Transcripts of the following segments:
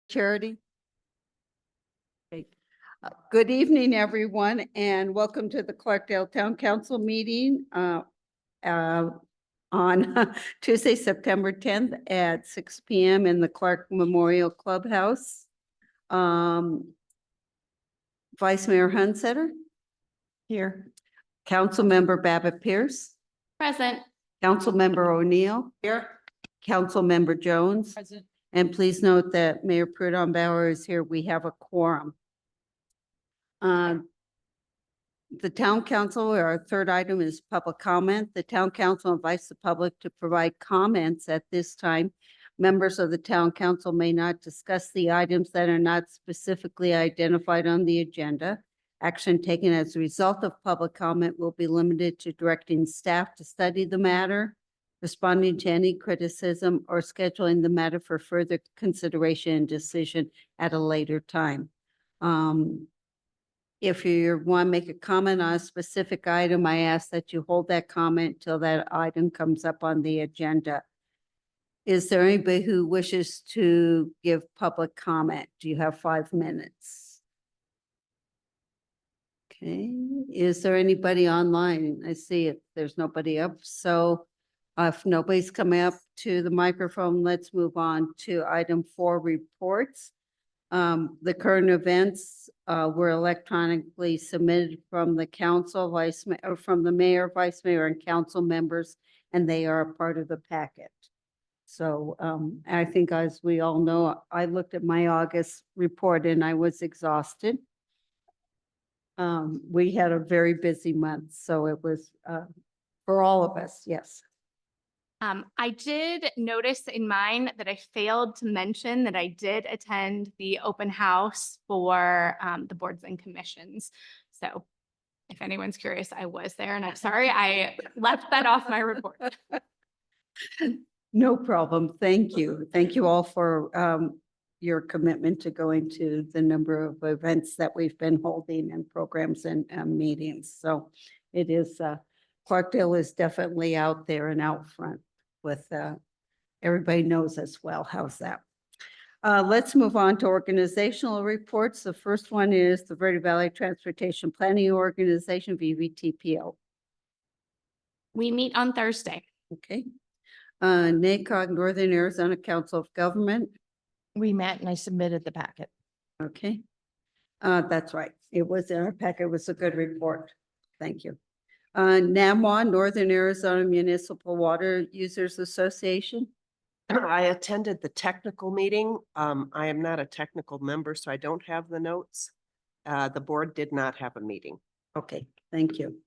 Charity. Okay. Good evening, everyone, and welcome to the Clarkdale Town Council meeting on Tuesday, September 10th at 6 p.m. in the Clark Memorial Clubhouse. Vice Mayor Hunsetter. Here. Councilmember Babbitt Pierce. Present. Councilmember O'Neill. Here. Councilmember Jones. Present. And please note that Mayor Prudhomme Bauer is here. We have a quorum. The town council, our third item is public comment. The town council invites the public to provide comments at this time. Members of the town council may not discuss the items that are not specifically identified on the agenda. Action taken as a result of public comment will be limited to directing staff to study the matter, responding to any criticism, or scheduling the matter for further consideration and decision at a later time. If you want to make a comment on a specific item, I ask that you hold that comment till that item comes up on the agenda. Is there anybody who wishes to give public comment? Do you have 5 minutes? Okay, is there anybody online? I see it. There's nobody up. So if nobody's coming up to the microphone, let's move on to item 4, reports. The current events were electronically submitted from the council, from the mayor, vice mayor, and council members, and they are a part of the packet. So I think, as we all know, I looked at my August report and I was exhausted. We had a very busy month, so it was for all of us, yes. I did notice in mine that I failed to mention that I did attend the open house for the boards and commissions. So if anyone's curious, I was there, and I'm sorry I left that off my report. No problem. Thank you. Thank you all for your commitment to going to the number of events that we've been holding and programs and meetings. So it is, Clarkdale is definitely out there and out front with, everybody knows us well. How's that? Let's move on to organizational reports. The first one is the Verde Valley Transportation Planning Organization, VVTPO. We meet on Thursday. Okay. NACOG, Northern Arizona Council of Government. We met and I submitted the packet. Okay. That's right. It was in our packet. It was a good report. Thank you. NAMWA, Northern Arizona Municipal Water Users Association. I attended the technical meeting. I am not a technical member, so I don't have the notes. The board did not have a meeting. Okay, thank you.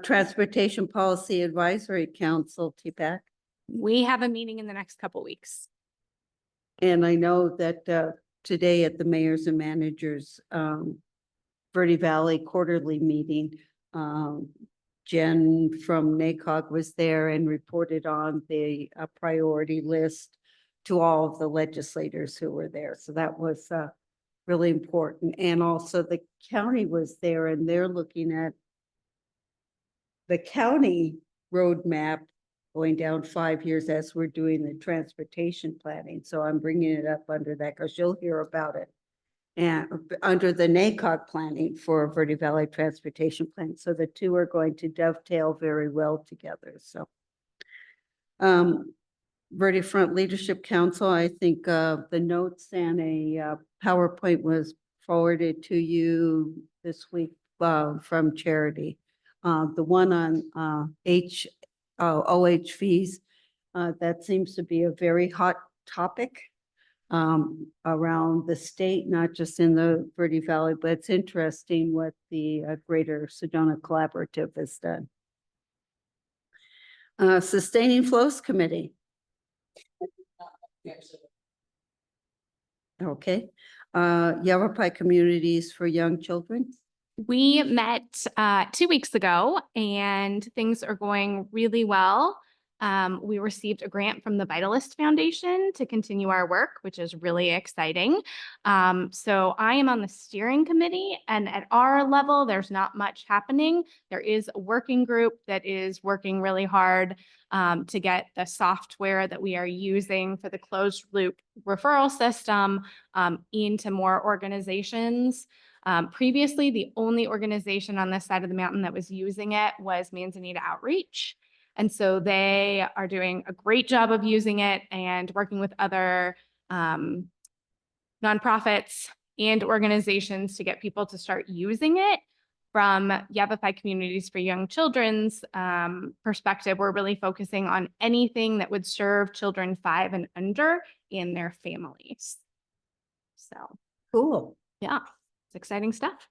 Transportation Policy Advisory Council, TPAC. We have a meeting in the next couple weeks. And I know that today at the mayors and managers Verde Valley quarterly meeting, Jen from NACOG was there and reported on the priority list to all of the legislators who were there. So that was really important. And also the county was there, and they're looking at the county roadmap going down 5 years as we're doing the transportation planning. So I'm bringing it up under that because you'll hear about it. And under the NACOG planning for Verde Valley Transportation Plan. So the two are going to dovetail very well together. So Verde Front Leadership Council, I think the notes and a PowerPoint was forwarded to you this week from Charity. The one on OHVs, that seems to be a very hot topic around the state, not just in the Verde Valley, but it's interesting what the Greater Sedona Collaborative has done. Sustaining Flows Committee. Okay. Yavapai Communities for Young Children. We met 2 weeks ago and things are going really well. We received a grant from the Vitalist Foundation to continue our work, which is really exciting. So I am on the steering committee, and at our level, there's not much happening. There is a working group that is working really hard to get the software that we are using for the closed loop referral system into more organizations. Previously, the only organization on this side of the mountain that was using it was Manzanita Outreach. And so they are doing a great job of using it and working with other nonprofits and organizations to get people to start using it. From Yavapai Communities for Young Children's perspective, we're really focusing on anything that would serve children 5 and under and their families. So Cool. yeah, it's exciting stuff.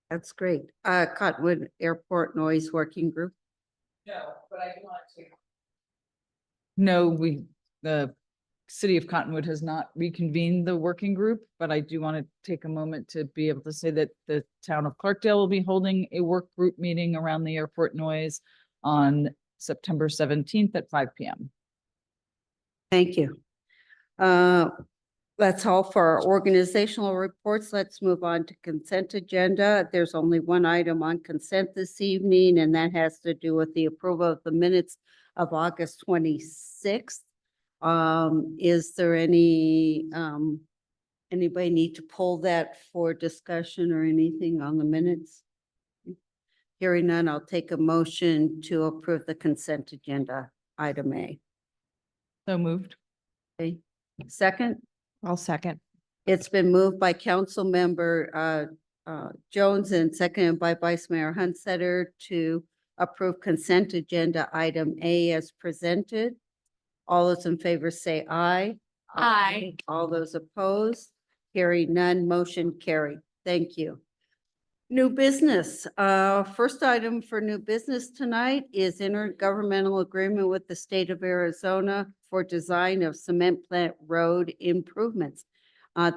That's great. Cottonwood Airport Noise Working Group. No, but I want to. No, the city of Cottonwood has not reconvened the working group, but I do want to take a moment to be able to say that the town of Clarkdale will be holding a work group meeting around the airport noise on September 17th at 5 p.m. Thank you. That's all for our organizational reports. Let's move on to consent agenda. There's only one item on consent this evening, and that has to do with the approval of the minutes of August 26th. Is there anybody need to pull that for discussion or anything on the minutes? Hearing none, I'll take a motion to approve the consent agenda, item A. So moved. Okay, second? I'll second. It's been moved by Council Member Jones and seconded by Vice Mayor Hunsetter to approve consent agenda item A as presented. All those in favor say aye. Aye. All those opposed, hearing none, motion carried. Thank you. New business. First item for new business tonight is intergovernmental agreement with the state of Arizona for design of cement plant road improvements.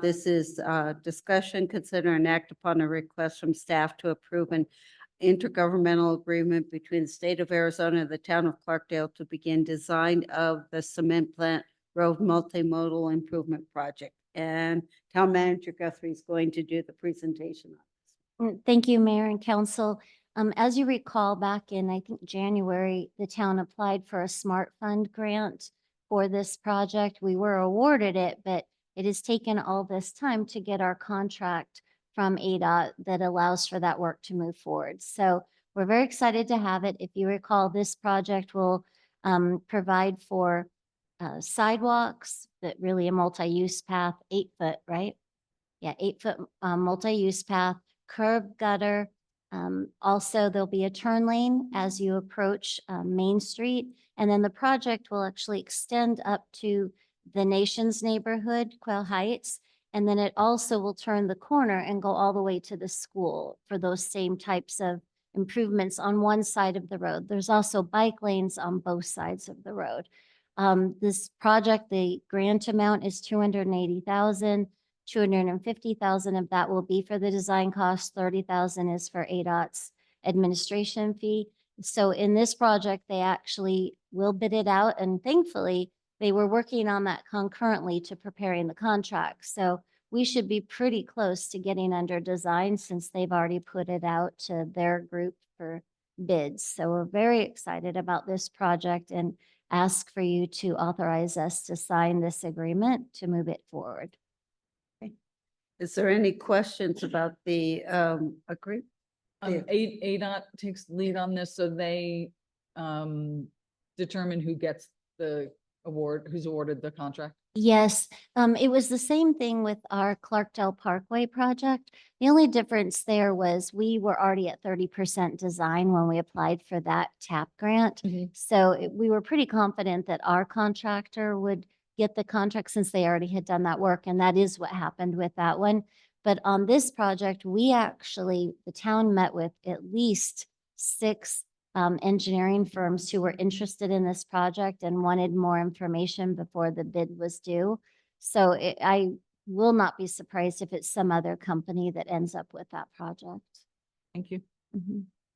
This is discussion, consider and act upon a request from staff to approve an intergovernmental agreement between the state of Arizona and the town of Clarkdale to begin design of the cement plant road multimodal improvement project. And Town Manager Guthrie is going to do the presentation on this. Thank you, Mayor and Council. As you recall, back in, I think, January, the town applied for a Smart Fund grant for this project. We were awarded it, but it has taken all this time to get our contract from ADOT that allows for that work to move forward. So we're very excited to have it. If you recall, this project will provide for sidewalks, that really a multi-use path, 8-foot, right? Yeah, 8-foot multi-use path, curb gutter. Also, there'll be a turn lane as you approach Main Street. And then the project will actually extend up to the Nations neighborhood, Quail Heights. And then it also will turn the corner and go all the way to the school for those same types of improvements on one side of the road. There's also bike lanes on both sides of the road. This project, the grant amount is $280,000. $250,000 of that will be for the design cost. $30,000 is for ADOT's administration fee. So in this project, they actually will bid it out, and thankfully, they were working on that concurrently to preparing the contract. So we should be pretty close to getting under design since they've already put it out to their group for bids. So we're very excited about this project and ask for you to authorize us to sign this agreement to move it forward. Is there any questions about the agreement? Yeah. ADOT takes lead on this, so they determine who gets the award, who's awarded the contract. Yes, it was the same thing with our Clarkdale Parkway project. The only difference there was we were already at 30% design when we applied for that TAP grant. So we were pretty confident that our contractor would get the contract since they already had done that work. And that is what happened with that one. But on this project, we actually, the town met with at least 6 engineering firms who were interested in this project and wanted more information before the bid was due. So I will not be surprised if it's some other company that ends up with that project. Thank you.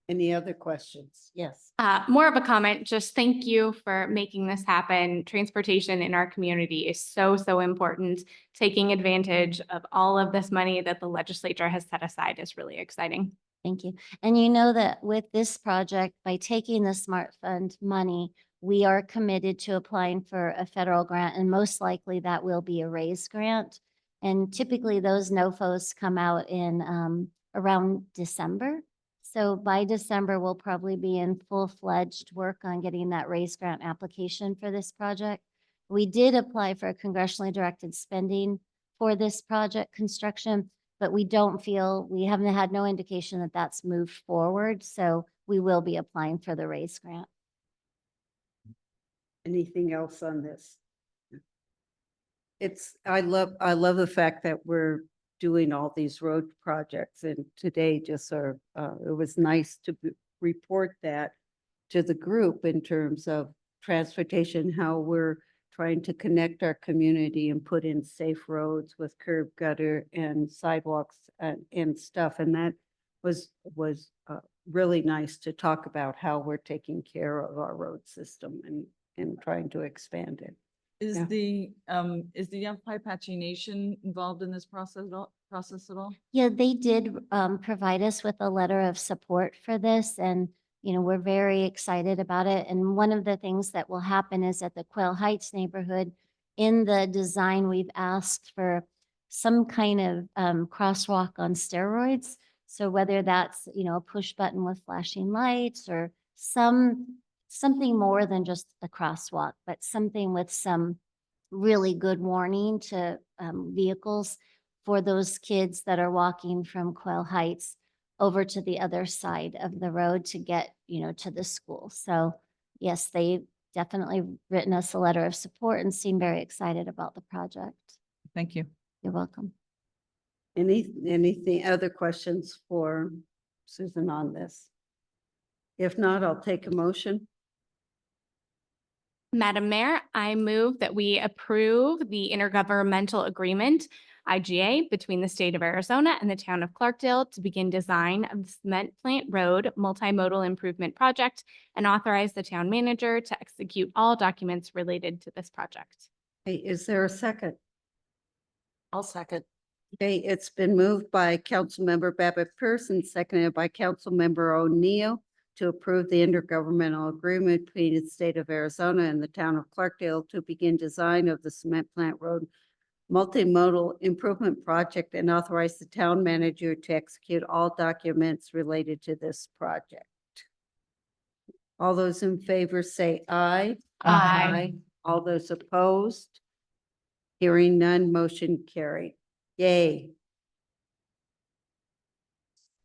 Any other questions? Yes. More of a comment, just thank you for making this happen. Transportation in our community is so, so important. Taking advantage of all of this money that the legislature has set aside is really exciting. Thank you. And you know that with this project, by taking the Smart Fund money, we are committed to applying for a federal grant, and most likely that will be a RAISE grant. And typically those NOFOs come out in around December. So by December, we'll probably be in full-fledged work on getting that RAISE grant application for this project. We did apply for a congressionally directed spending for this project construction, but we haven't had no indication that that's moved forward. So we will be applying for the RAISE grant. Anything else on this? I love the fact that we're doing all these road projects, and today just it was nice to report that to the group in terms of transportation, how we're trying to connect our community and put in safe roads with curb gutter and sidewalks and stuff. And that was really nice to talk about how we're taking care of our road system and trying to expand it. Is Yeah. is the Yavapai Apache Nation involved in this process at all? Yeah, they did provide us with a letter of support for this, and we're very excited about it. And one of the things that will happen is at the Quail Heights neighborhood, in the design, we've asked for some kind of crosswalk on steroids. So whether that's a push button with flashing lights or something more than just a crosswalk, but something with some really good warning to vehicles for those kids that are walking from Quail Heights over to the other side of the road to get, to the school. So yes, they definitely written us a letter of support and seem very excited about the project. Thank you. You're welcome. Anything, other questions for Susan on this? If not, I'll take a motion. Madam Mayor, I move that we approve the intergovernmental agreement, IGA, between the state of Arizona and the town of Clarkdale to begin design of the Cement Plant Road Multimodal Improvement Project and authorize the town manager to execute all documents related to this project. Hey, is there a second? I'll second. Okay, it's been moved by Councilmember Babbitt Pearson, seconded by Councilmember O'Neill to approve the intergovernmental agreement between the state of Arizona and the town of Clarkdale to begin design of the Cement Plant Road Multimodal Improvement Project and authorize the town manager to execute all documents related to this project. All those in favor say aye. Aye. All those opposed? Hearing none, motion carried. Yay.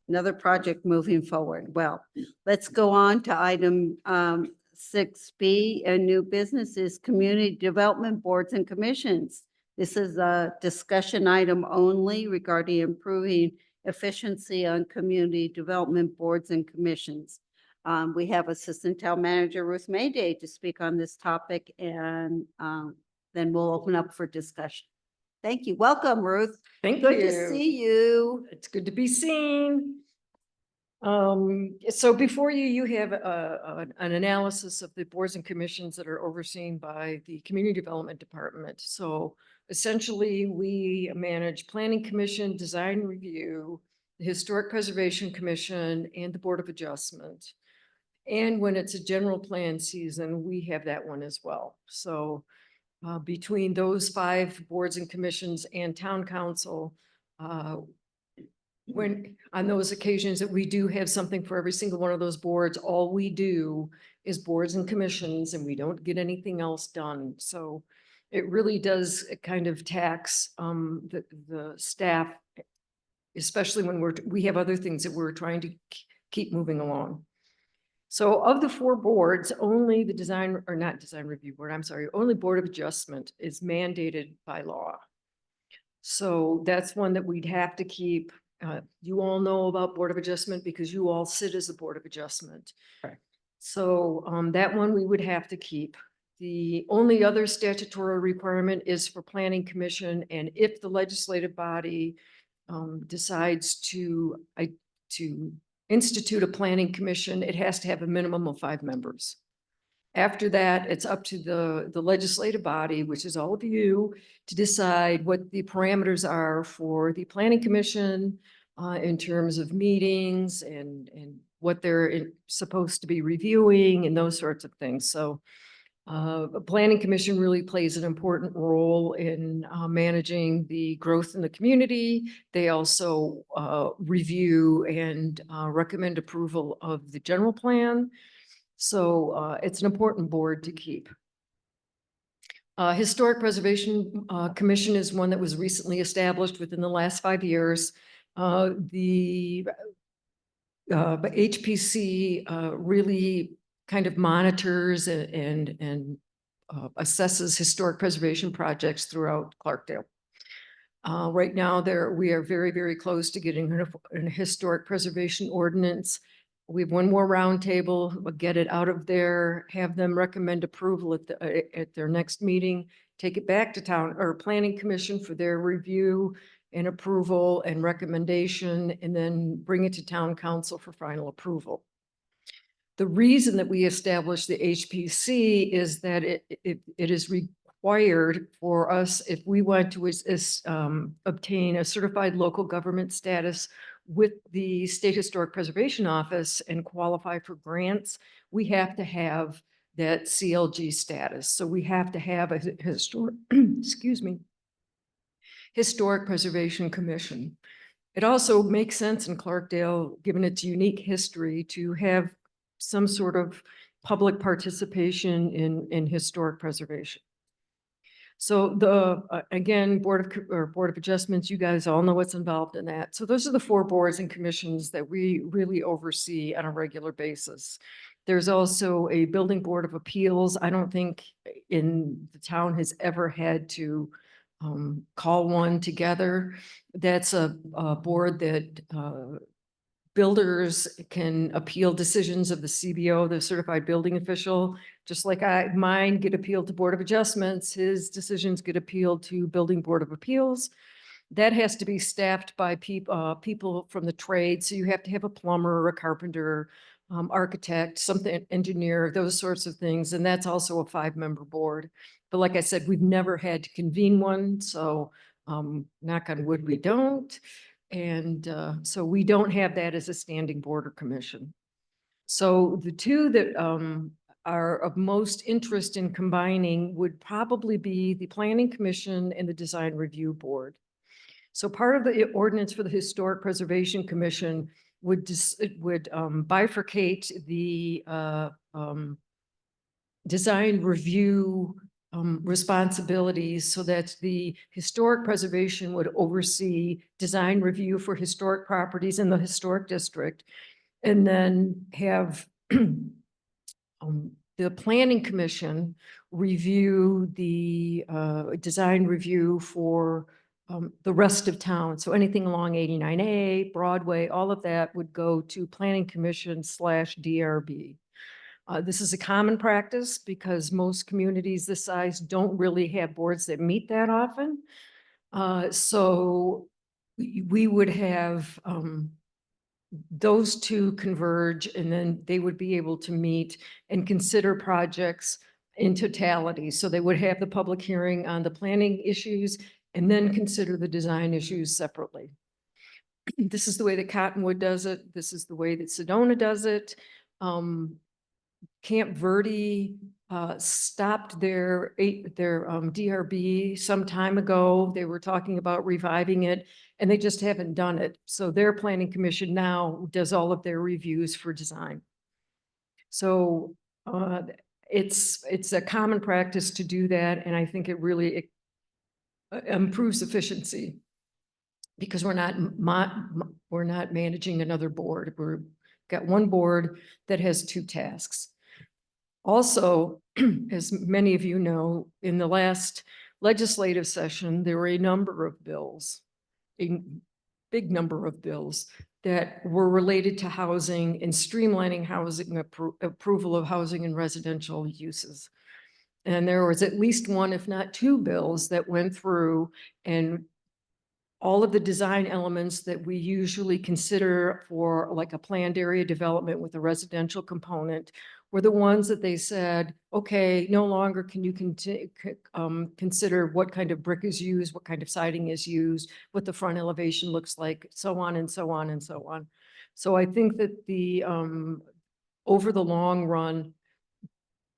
Another project moving forward. Well, let's go on to item 6B, a new business is community development boards and commissions. This is a discussion item only regarding improving efficiency on community development boards and commissions. We have Assistant Town Manager Ruth Mayday to speak on this topic, and then we'll open up for discussion. Thank you. Welcome, Ruth. Thank Good you. to see you. It's good to be seen. So before you, you have an analysis of the boards and commissions that are overseen by the Community Development Department. So essentially, we manage Planning Commission, Design Review, the Historic Preservation Commission, and the Board of Adjustment. And when it's a general plan season, we have that one as well. So between those 5 boards and commissions and town council, when on those occasions that we do have something for every single one of those boards, all we do is boards and commissions and we don't get anything else done. So it really does kind of tax the staff, especially when we have other things that we're trying to keep moving along. So of the 4 boards, only the design, or not design review board, I'm sorry, only Board of Adjustment is mandated by law. So that's one that we'd have to keep. You all know about Board of Adjustment because you all sit as the Board of Adjustment. Correct. So that one we would have to keep. The only other statutory requirement is for Planning Commission, and if the legislative body decides to institute a planning commission, it has to have a minimum of 5 members. After that, it's up to the legislative body, which is all of you, to decide what the parameters are for the planning commission in terms of meetings and what they're supposed to be reviewing and those sorts of things. So a planning commission really plays an important role in managing the growth in the community. They also review and recommend approval of the general plan. So it's an important board to keep. Historic Preservation Commission is one that was recently established within the last 5 years. The HPC really kind of monitors and assesses historic preservation projects throughout Clarkdale. Right now, we are very, very close to getting a historic preservation ordinance. We have one more roundtable. We'll get it out of there, have them recommend approval at their next meeting, take it back to town or planning commission for their review and approval and recommendation, and then bring it to town council for final approval. The reason that we established the HPC is that it is required for us, if we want to obtain a certified local government status with the State Historic Preservation Office and qualify for grants, we have to have that CLG status. So we have to have a historic, excuse me, Historic Preservation Commission. It also makes sense in Clarkdale, given its unique history, to have some sort of public participation in historic preservation. So again, Board of Adjustments, you guys all know what's involved in that. So those are the 4 boards and commissions that we really oversee on a regular basis. There's also a Building Board of Appeals. I don't think in the town has ever had to call one together. That's a board that builders can appeal decisions of the CBO, the certified building official, just like mine get appealed to Board of Adjustments, his decisions get appealed to Building Board of Appeals. That has to be staffed by people from the trade. So you have to have a plumber, a carpenter, architect, something, engineer, those sorts of things. And that's also a 5-member board. But like I said, we've never had to convene one. So knock on wood, we don't. And so we don't have that as a standing board or commission. So the 2 that are of most interest in combining would probably be the Planning Commission and the Design Review Board. So part of the ordinance for the Historic Preservation Commission would bifurcate the design review responsibilities so that the historic preservation would oversee design review for historic properties in the historic district, and then have the Planning Commission review the design review for the rest of town. So anything along 89A, Broadway, all of that would go to Planning Commission / DRB. This is a common practice because most communities this size don't really have boards that meet that often. So we would have those 2 converge, and then they would be able to meet and consider projects in totality. So they would have the public hearing on the planning issues and then consider the design issues separately. This is the way that Cottonwood does it. This is the way that Sedona does it. Camp Verde stopped their DRB some time ago. They were talking about reviving it, and they just haven't done it. So their planning commission now does all of their reviews for design. So it's a common practice to do that, and I think it really improves efficiency because we're not managing another board. We've got one board that has 2 tasks. Also, as many of you know, in the last legislative session, there were a number of bills, a big number of bills that were related to housing and streamlining housing approval of housing and residential uses. And there was at least 1, if not 2 bills that went through and all of the design elements that we usually consider for like a planned area development with a residential component were the ones that they said, okay, no longer can you consider what kind of brick is used, what kind of siding is used, what the front elevation looks like, so on and so on and so on. So I think that the, over the long run,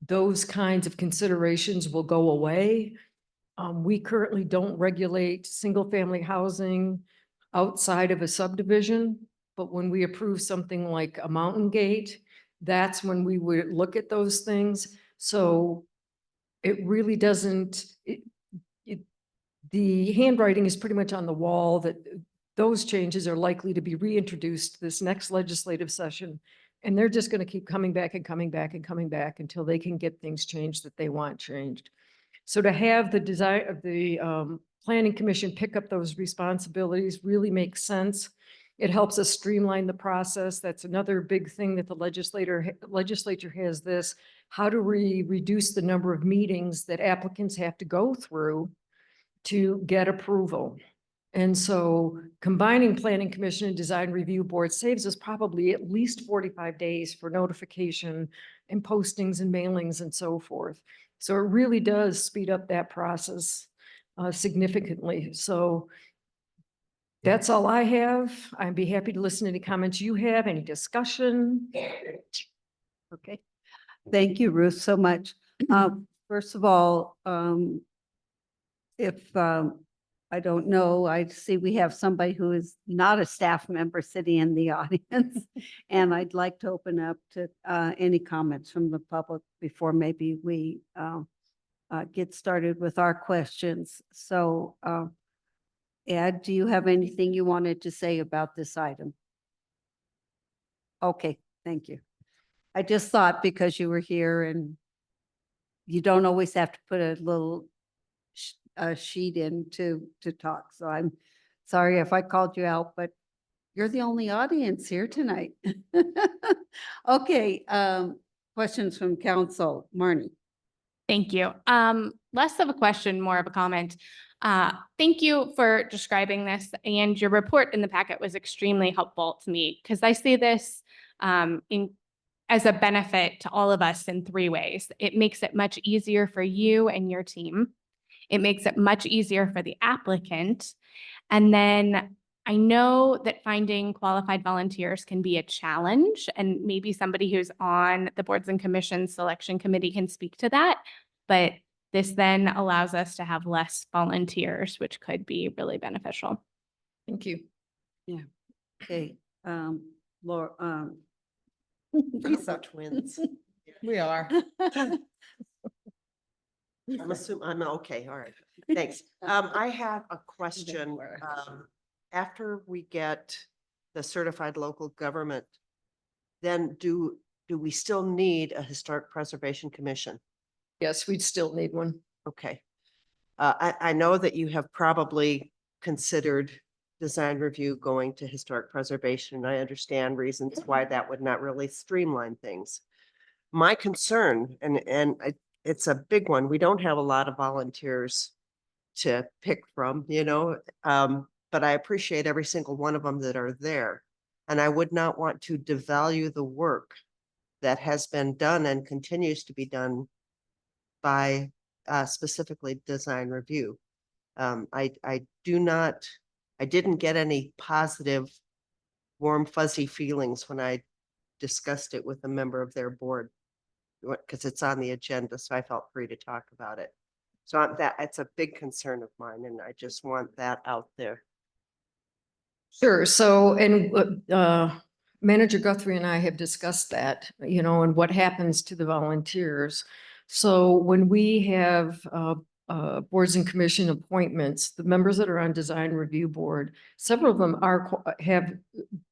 those kinds of considerations will go away. We currently don't regulate single-family housing outside of a subdivision, but when we approve something like a mountain gate, that's when we would look at those things. So it really doesn't, the handwriting is pretty much on the wall that those changes are likely to be reintroduced this next legislative session. And they're just going to keep coming back and coming back and coming back until they can get things changed that they want changed. So to have the design of the Planning Commission pick up those responsibilities really makes sense. It helps us streamline the process. That's another big thing that the legislature has this. How do we reduce the number of meetings that applicants have to go through to get approval? And so combining Planning Commission and Design Review Board saves us probably at least 45 days for notification and postings and mailings and so forth. So it really does speed up that process significantly. So that's all I have. I'd be happy to listen to any comments you have, any discussion. Okay. Thank you, Ruth, so much. First of all, if I don't know, I see we have somebody who is not a staff member sitting in the audience. And I'd like to open up to any comments from the public before maybe we get started with our questions. So Ed, do you have anything you wanted to say about this item? Okay, thank you. I just thought because you were here and you don't always have to put a little sheet in to talk. So I'm sorry if I called you out, but you're the only audience here tonight. Okay, questions from council. Marnie. Thank you. Less of a question, more of a comment. Thank you for describing this, and your report in the packet was extremely helpful to me because I see this as a benefit to all of us in 3 ways. It makes it much easier for you and your team. It makes it much easier for the applicant. And then I know that finding qualified volunteers can be a challenge, and maybe somebody who's on the boards and commissions selection committee can speak to that. But this then allows us to have less volunteers, which could be really beneficial. Thank you. Okay, Laura, Lisa twins. We are. I'm assuming, I'm okay, all right, thanks. I have a question. After we get the certified local government, then do we still need a historic preservation commission? Yes, we'd still need one. Okay. I know that you have probably considered design review going to historic preservation, and I understand reasons why that would not really streamline things. My concern, and it's a big one, we don't have a lot of volunteers to pick from, you know, but I appreciate every single one of them that are there. And I would not want to devalue the work that has been done and continues to be done by specifically design review. I didn't get any positive, warm, fuzzy feelings when I discussed it with a member of their board, because it's on the agenda, so I felt free to talk about it. So it's a big concern of mine, and I just want that out there. Sure. So, and Manager Guthrie and I have discussed that, you know, and what happens to the volunteers. So when we have boards and commission appointments, the members that are on design review board, several of them have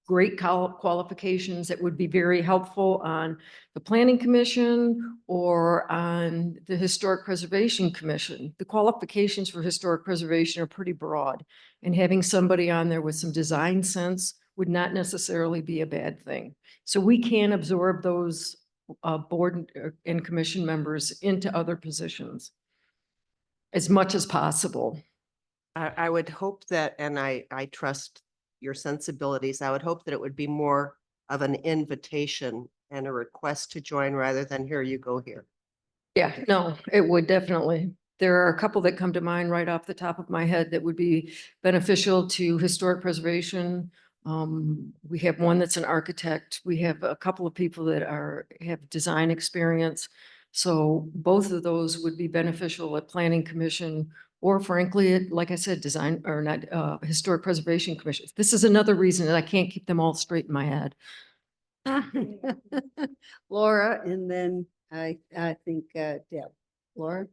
great qualifications that would be very helpful on the planning commission or on the historic preservation commission. The qualifications for historic preservation are pretty broad, and having somebody on there with some design sense would not necessarily be a bad thing. So we can absorb those board and commission members into other positions as much as possible. I would hope that, and I trust your sensibilities, I would hope that it would be more of an invitation and a request to join rather than here you go here. Yeah, no, it would definitely. There are a couple that come to mind right off the top of my head that would be beneficial to historic preservation. We have one that's an architect. We have a couple of people that have design experience. So both of those would be beneficial at planning commission, or frankly, like I said, design or not, historic preservation commission. This is another reason that I can't keep them all straight in my head. Laura, and then I think Deb. Laura?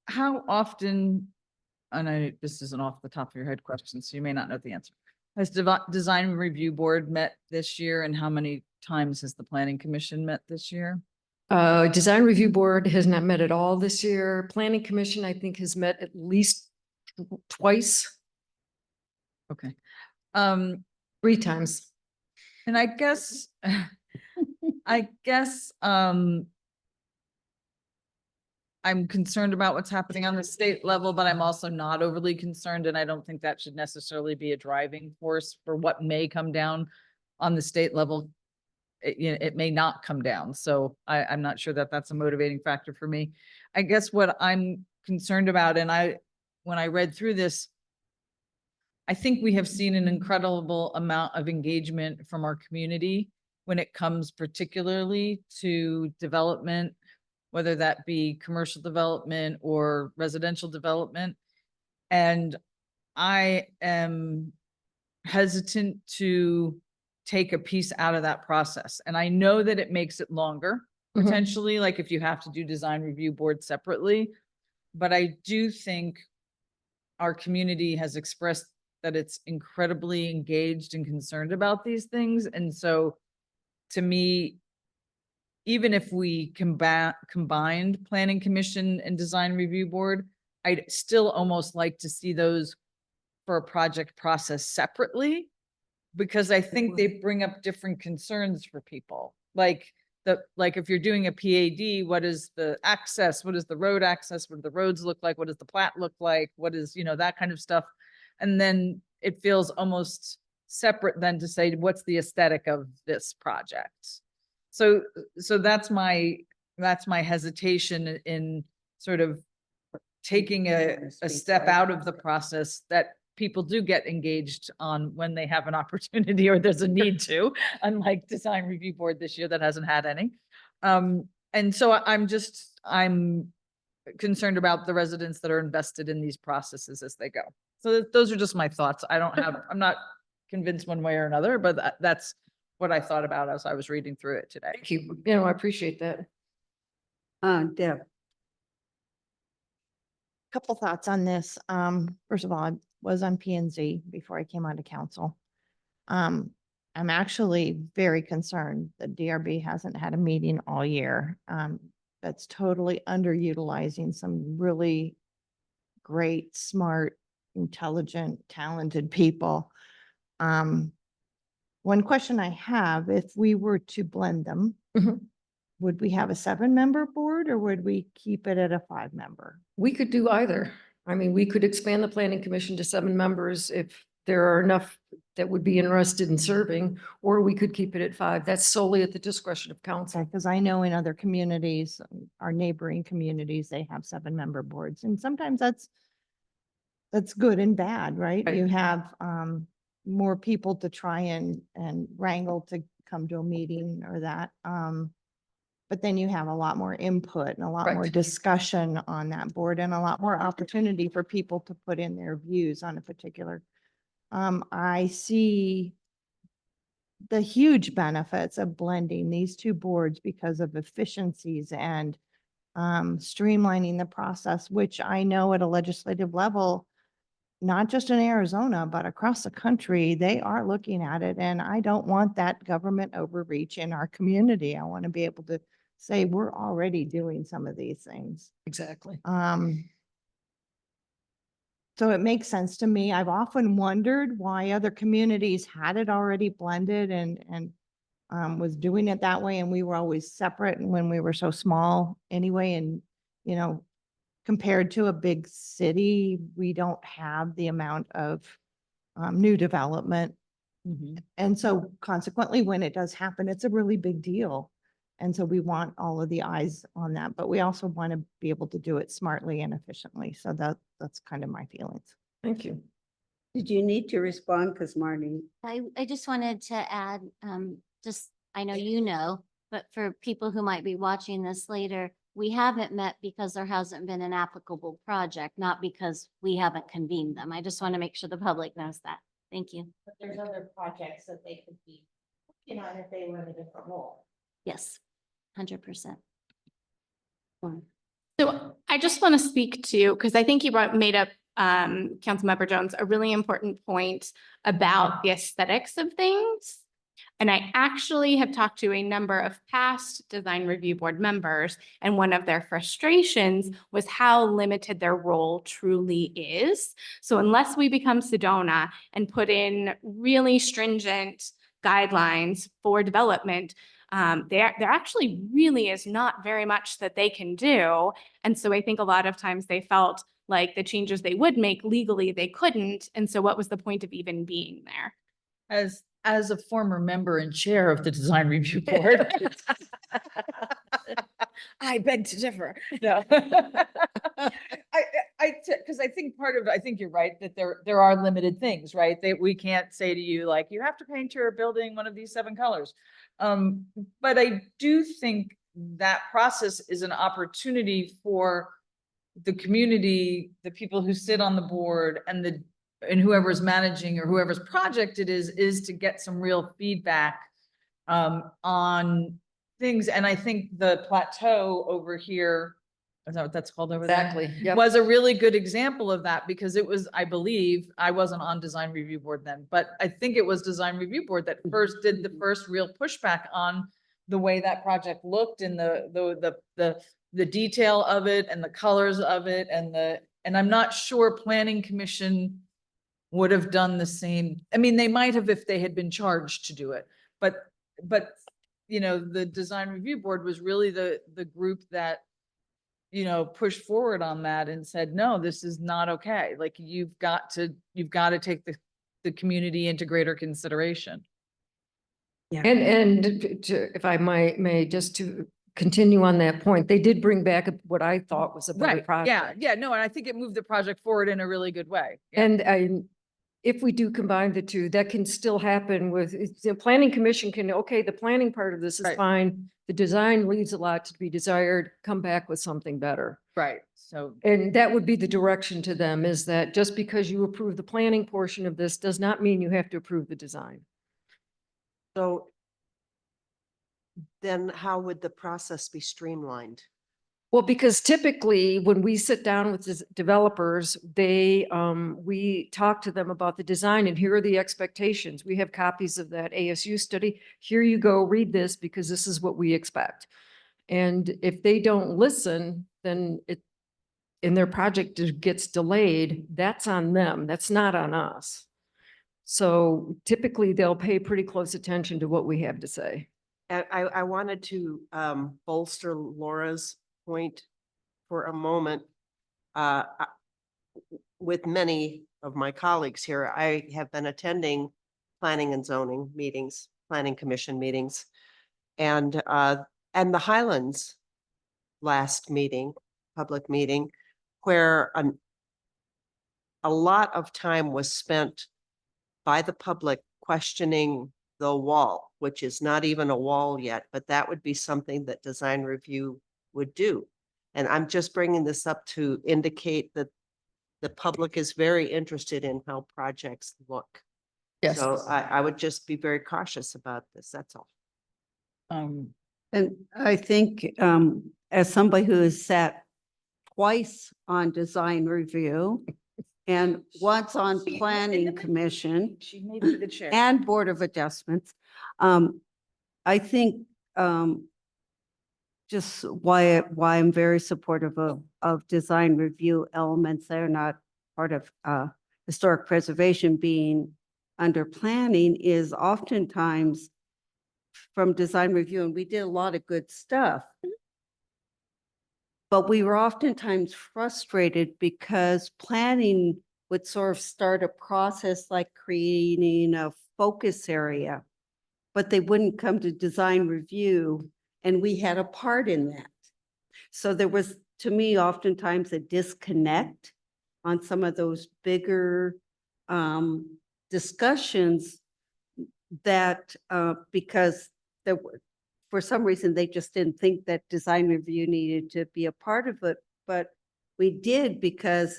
How often, and this isn't off the top of your head question, so you may not know the answer. Has Design Review Board met this year, and how many times has the Planning Commission met this year? Design Review Board has not met at all this year. Planning Commission, I think, has met at least twice, Okay. 3 times. And I guess, I'm concerned about what's happening on the state level, but I'm also not overly concerned, and I don't think that should necessarily be a driving force for what may come down on the state level. It may not come down, so I'm not sure that that's a motivating factor for me. I guess what I'm concerned about, and when I read through this, I think we have seen an incredible amount of engagement from our community when it comes particularly to development, whether that be commercial development or residential development. And I am hesitant to take a piece out of that process. And I know that it makes it longer, Mhm. potentially, like if you have to do Design Review Board separately. But I do think our community has expressed that it's incredibly engaged and concerned about these things. And so to me, even if we combined Planning Commission and Design Review Board, I'd still almost like to see those for a project process separately, because I think they bring up different concerns for people. Like if you're doing a PAD, what is the access? What is the road access? What do the roads look like? What does the plat look like? What is, that kind of stuff. And then it feels almost separate than to say, what's the aesthetic of this project? So that's my hesitation in sort of taking a step out of the process that people do get engaged on when they have an opportunity or there's a need to, unlike Design Review Board this year that hasn't had any. And so I'm concerned about the residents that are invested in these processes as they go. So those are just my thoughts. I'm not convinced one way or another, but that's what I thought about as I was reading through it today. Thank you. I appreciate that. Deb. Couple thoughts on this. First of all, I was on P and Z before I came onto council. I'm actually very concerned that DRB hasn't had a meeting all year. That's totally underutilizing some really great, smart, intelligent, talented people. One question I have, if we were to blend them, Mhm. would we have a 7-member board or would we keep it at a 5-member? We could do either. I mean, we could expand the planning commission to 7 members if there are enough that would be interested in serving, or we could keep it at 5. That's solely at the discretion of council. Because I know in other communities, our neighboring communities, they have 7-member boards. And sometimes that's good and bad, right? Right. You have more people to try and wrangle to come to a meeting or that. But then you have a lot more input and a lot more Right. discussion on that board and a lot more opportunity for people to put in their views on a particular. I see the huge benefits of blending these two boards because of efficiencies and streamlining the process, which I know at a legislative level, not just in Arizona, but across the country, they are looking at it. And I don't want that government overreach in our community. I want to be able to say, we're already doing some of these things. Exactly. So it makes sense to me. I've often wondered why other communities had it already blended and was doing it that way. And we were always separate and when we were so small anyway. And, compared to a big city, we don't have the amount of new development. And so consequently, when it does happen, it's a really big deal. And so we want all of the eyes on that, but we also want to be able to do it smartly and efficiently. So that's kind of my feelings. Thank you. Did you need to respond? Because Marnie, I just wanted to add, I know you know, but for people who might be watching this later, we haven't met because there hasn't been an applicable project, not because we haven't convened them. I just want to make sure the public knows that. Thank you. But there's other projects that they could be, if they were in a different role. Yes, 100%. So I just want to speak to, because I think you made up, Councilmember Jones, a really important point about the aesthetics of things. And I actually have talked to a number of past design review board members, and one of their frustrations was how limited their role truly is. So unless we become Sedona and put in really stringent guidelines for development, there actually really is not very much that they can do. And so I think a lot of times they felt like the changes they would make legally, they couldn't. And so what was the point of even being there? As a former member and chair of the design review board. I beg to differ. No. Because I think I think you're right, that there are limited things, right? That we can't say to you, like, you have to paint your building one of these 7 colors. But I do think that process is an opportunity for the community, the people who sit on the board, and whoever's managing or whoever's project it is to get some real feedback on things. And I think the plateau over here, is that what that's called over there? Exactly. Yep. Was a really good example of that, because it was, I believe, I wasn't on design review board then, but I think it was design review board that first did the first real pushback on the way that project looked and the detail of it and the colors of it and I'm not sure planning commission would have done the same. I mean, they might have if they had been charged to do it, but the design review board was really the group that pushed forward on that and said, no, this is not okay. Like, you've got to take the community into greater consideration. And if I may, just to continue on that point, they did bring back what I thought was a better project. Yeah, no, and I think it moved the project forward in a really good way. Yeah. And if we do combine the two, that can still happen with, the planning commission can, okay, the planning part of this is Right. fine. The design leaves a lot to be desired, come back with something better. Right, so. And that would be the direction to them, is that just because you approve the planning portion of this does not mean you have to approve the design. So then how would the process be streamlined? Well, because typically when we sit down with developers, we talk to them about the design and here are the expectations. We have copies of that ASU study. Here you go, read this because this is what we expect. And if they don't listen, then their project gets delayed, that's on them. That's not on us. So typically they'll pay pretty close attention to what we have to say. And I wanted to bolster Laura's point for a moment. With many of my colleagues here, I have been attending planning and zoning meetings, planning commission meetings, and the Highlands last meeting, public meeting, where a lot of time was spent by the public questioning the wall, which is not even a wall yet, but that would be something that design review would do. And I'm just bringing this up to indicate that the public is very interested in how projects look. Yes. So I would just be very cautious about this. That's all. and I think as somebody who has sat twice on design review and once on planning commission She may be the chair. and board of adjustments, I think just why I'm very supportive of design review elements. They're not part of historic preservation being under planning is oftentimes from design review, and we did a lot of good stuff. But we were oftentimes frustrated because planning would sort of start a process like creating a focus area, but they wouldn't come to design review, and we had a part in that. So there was, to me, oftentimes a disconnect on some of those bigger discussions that, because there were, for some reason, they just didn't think that design review needed to be a part of it. But we did, because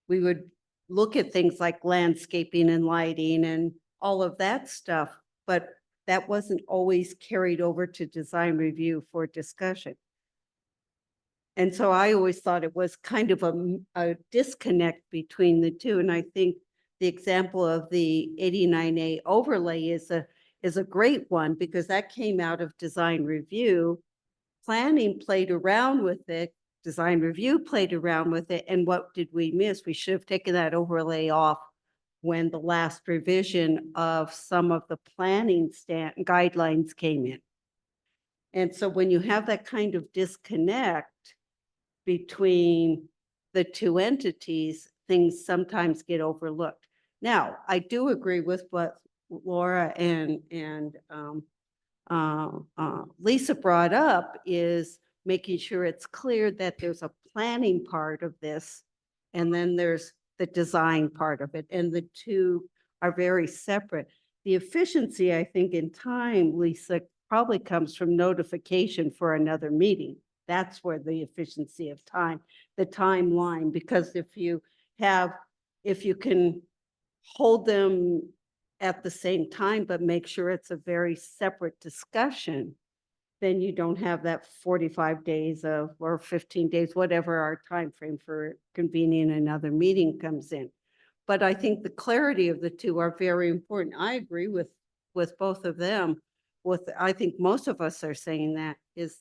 we would look at things like landscaping and lighting and all of that stuff, but that wasn't always carried over to design review for discussion. And so I always thought it was kind of a disconnect between the two. And I think the example of the 89A overlay is a great one, because that came out of design review. Planning played around with it, design review played around with it, and what did we miss? We should have taken that overlay off when the last revision of some of the planning guidelines came in. And so when you have that kind of disconnect between the two entities, things sometimes get overlooked. Now, I do agree with what Laura and Lisa brought up, is making sure it's clear that there's a planning part of this, and then there's the design part of it, and the two are very separate. The efficiency, I think, in time, Lisa, probably comes from notification for another meeting. That's where the efficiency of time, the timeline, because if you can hold them at the same time, but make sure it's a very separate discussion, then you don't have that 45 days or 15 days, whatever our time frame for convening another meeting comes in. But I think the clarity of the two are very important. I agree with both of them. I think most of us are saying that is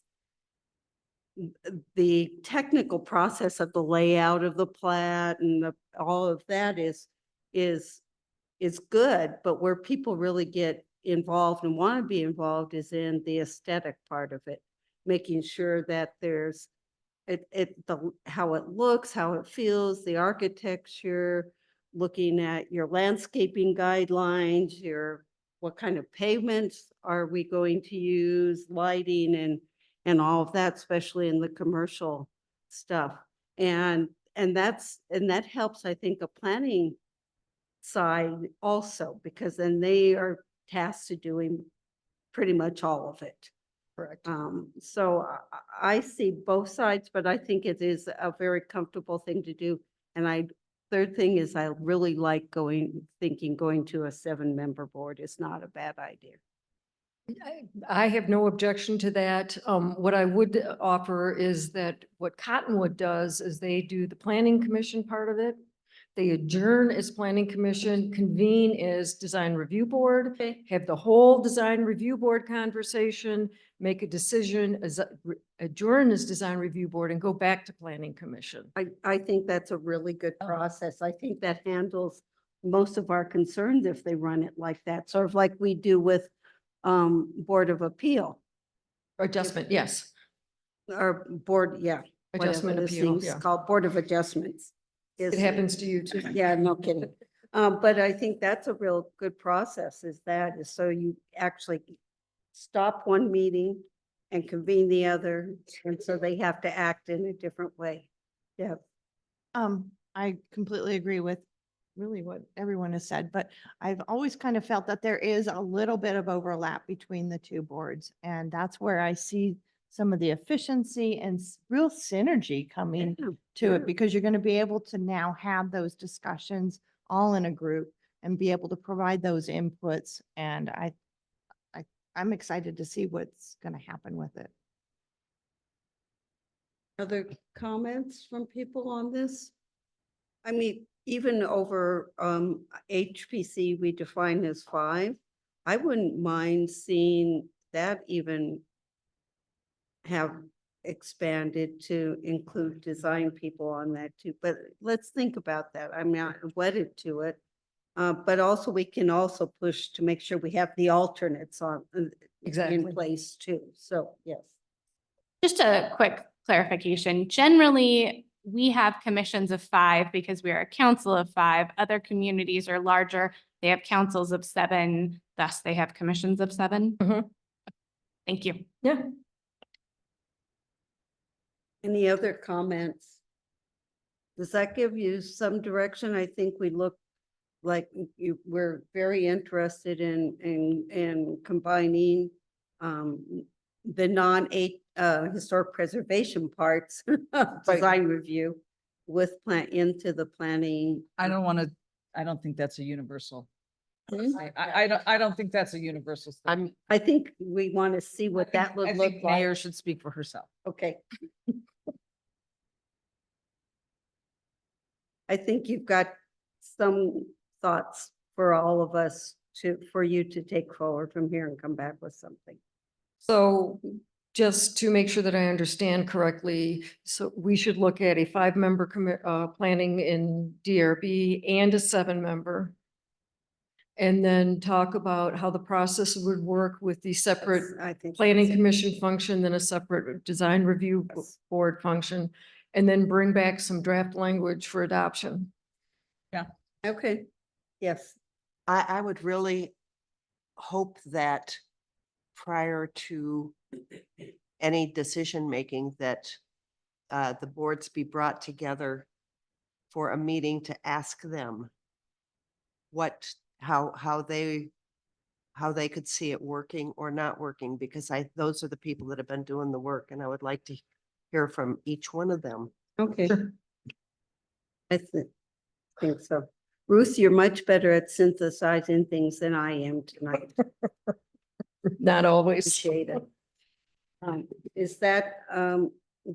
the technical process of the layout of the plat and all of that is good, but where people really get involved and want to be involved is in the aesthetic part of it, making sure that there's how it looks, how it feels, the architecture, looking at your landscaping guidelines, what kind of pavements are we going to use, lighting and all of that, especially in the commercial stuff. And that helps, I think, a planning side also, because then they are tasked to doing pretty much all of it. Correct. So I see both sides, but I think it is a very comfortable thing to do. And third thing is, I really like going to a 7-member board is not a bad idea. I have no objection to that. What I would offer is that what Cottonwood does is they do the planning commission part of it. They adjourn as planning commission, convene as design review board, Okay. have the whole design review board conversation, make a decision, adjourn as design review board, and go back to planning commission. I think that's a really good process. I think that handles most of our concerns if they run it like that, sort of like we do with Board of Appeal Adjustment, yes. or board, yeah. whatever Adjustment this appeal, thing's yeah. called, Board of Adjustments. It happens to you too. Yeah, no kidding. But I think that's a real good process, is so you actually stop one meeting and convene the other, and so they have to act in a different way. Yeah. I completely agree with really what everyone has said, but I've always kind of felt that there is a little bit of overlap between the two boards. And that's where I see some of the efficiency and real synergy coming Yeah, to sure. it, because you're going to be able to now have those discussions all in a group and be able to provide those inputs. And I'm excited to see what's going to happen with it. Other comments from people on this? I mean, even over HPC, we define as 5. I wouldn't mind seeing that even have expanded to include design people on that too. But let's think about that. I'm not wedded to it. But also we can also push to make sure we have the alternates in Exactly. place too. So yes. Just a quick clarification. Generally, we have commissions of 5 because we are a council of 5. Other communities are larger. They have councils of 7, thus they have commissions of 7. Mhm. Thank you. Yeah. Any other comments? Does that give you some direction? I think we look like we're very interested in combining the non-8 historic preservation parts of design review with into the planning. I don't think that's a universal. Hmm? I don't think that's a universal. statement. I think we want to see what that I would think look like. Mayor should speak for herself. Okay. I think you've got some thoughts for all of us for you to take forward from here and come back with something. So just to make sure that I understand correctly, so we should look at a 5-member planning in DRB and a 7-member. And then talk about how the process would work with the separate I think. planning that's it. commission function, then a separate design review Yes. board function, and then bring back some draft language for adoption. Okay, yes. I would really hope that prior to any decision-making that the boards be brought together for a meeting to ask them how they could see it working or not working, because those are the people that have been doing the work, and I would like to hear from each one of them. Okay. I think so. Ruth, you're much better at synthesizing things than I am tonight. Not always. Appreciate it. Is that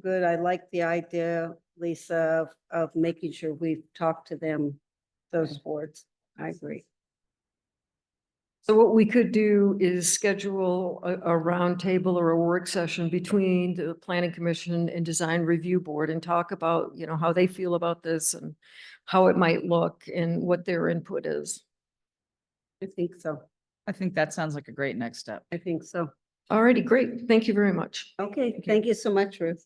good? I like the idea, Lisa, of making sure we've talked to them, those boards. I agree. So what we could do is schedule a roundtable or a work session between the planning commission and design review board and talk about, how they feel about this and how it might look and what their input is. I think so. I think that sounds like a great next step. I think so. Alrighty, great. Thank you very much. Okay, thank you so much, Ruth.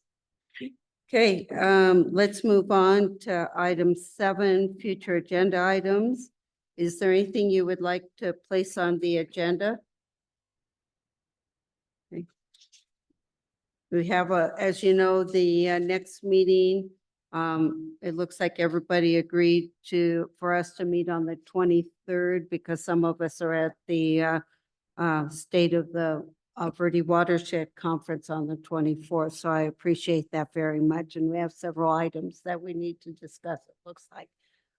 Okay, let's move on to item 7, future agenda items. Is there anything you would like to place on the agenda? Okay. We have as you know, the next meeting, it looks like everybody agreed for us to meet on the 23rd because some of us are at the State of the Verde Watershed Conference on the 24th. So I appreciate that very much. And we have several items that we need to discuss, it looks like.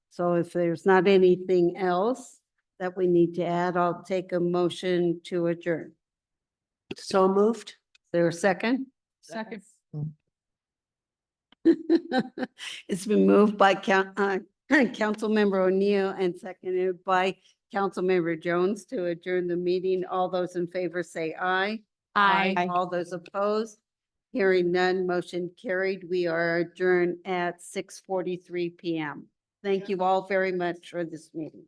So if there's not anything else that we need to add, I'll take a motion to adjourn. So moved? Is there a second? Second. It's been moved by Councilmember O'Neill and seconded by Councilmember Jones to adjourn the meeting. All those in favor say aye. Aye. All those opposed? Hearing none, motion carried. We are adjourned at 6:43 PM. Thank you all very much for this meeting.